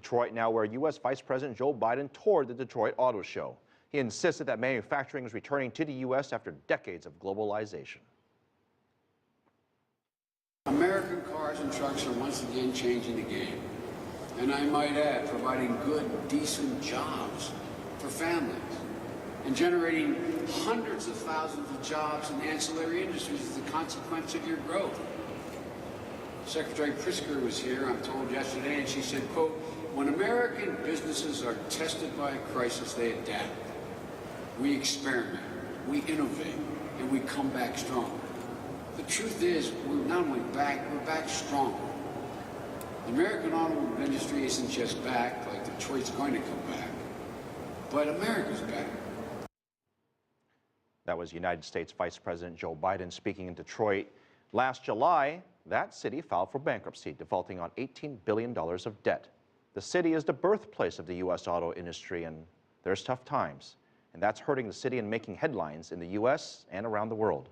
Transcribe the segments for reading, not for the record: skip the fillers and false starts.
Detroit now, where U.S. Vice President Joe Biden toured the Detroit Auto Show. He insisted that manufacturing is returning to the U.S. after decades of globalization. American cars and trucks are once again changing the game. And I might add, providing good, decent jobs for families and generating hundreds of thousands of jobs in ancillary industries as a consequence of your growth. Secretary Pritzker was here, I'm told, yesterday, and she said, quote, "When American businesses are tested by a crisis, they adapt. We experiment, we innovate, and we come back stronger." The truth is, we're not only back, we're back stronger. The American automobile industry isn't just back, like Detroit's going to come back, but America's back. That was United States Vice President Joe Biden speaking in Detroit. Last July, that city filed for bankruptcy, defaulting on $18 billion of debt. The city is the birthplace of the U.S. auto industry, and there's tough times. And that's hurting the city and making headlines in the U.S. and around the world.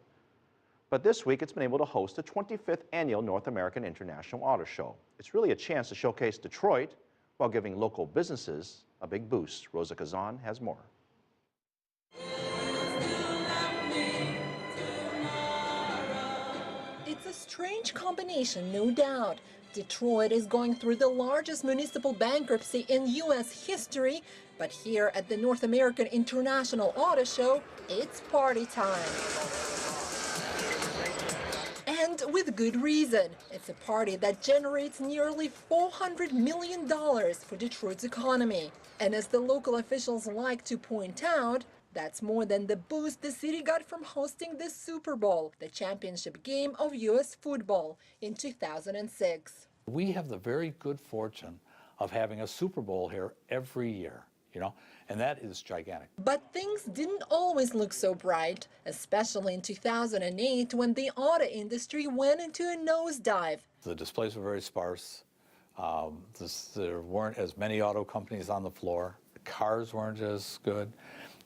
But this week, it's been able to host the 25th Annual North American International Auto Show. It's really a chance to showcase Detroit while giving local businesses a big boost. Roza Kazan has more. It's a strange combination, no doubt. Detroit is going through the largest municipal bankruptcy in U.S. history, but here at the North American International Auto Show, it's party time. And with good reason. It's a party that generates nearly $400 million for Detroit's economy. And as the local officials like to point out, that's more than the boost the city got from hosting the Super Bowl, the championship game of U.S. football, in 2006. We have the very good fortune of having a Super Bowl here every year, and that is gigantic. But things didn't always look so bright, especially in 2008 when the auto industry went into a nosedive. The displays were very sparse. There weren't as many auto companies on the floor. The cars weren't as good.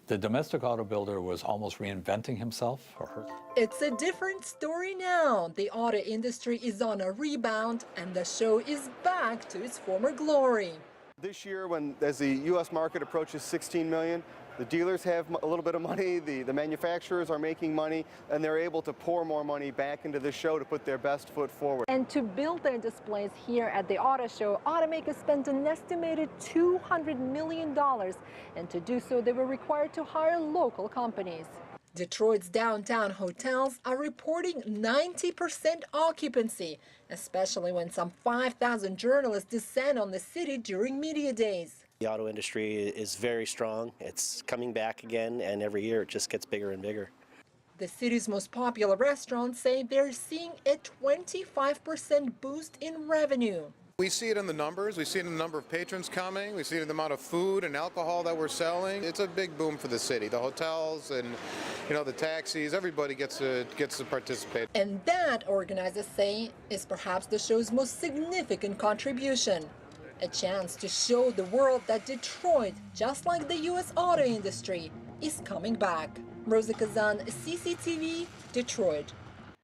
The domestic auto builder was almost reinventing himself or her. It's a different story now. The auto industry is on a rebound, and the show is back to its former glory. This year, as the U.S. market approaches 16 million, the dealers have a little bit of money, the manufacturers are making money, and they're able to pour more money back into this show to put their best foot forward. And to build their displays here at the auto show, automakers spent an estimated $200 million, and to do so, they were required to hire local companies. Detroit's downtown hotels are reporting 90% occupancy, especially when some 5,000 journalists descend on the city during media days. The auto industry is very strong. It's coming back again, and every year it just gets bigger and bigger. The city's most popular restaurants say they're seeing a 25% boost in revenue. We see it in the numbers. We see it in the number of patrons coming. We see it in the amount of food and alcohol that we're selling. It's a big boom for the city. The hotels and the taxis, everybody gets to participate. And that, organizers say, is perhaps the show's most significant contribution. A chance to show the world that Detroit, just like the U.S. auto industry, is coming back. Roza Kazan, CCTV, Detroit.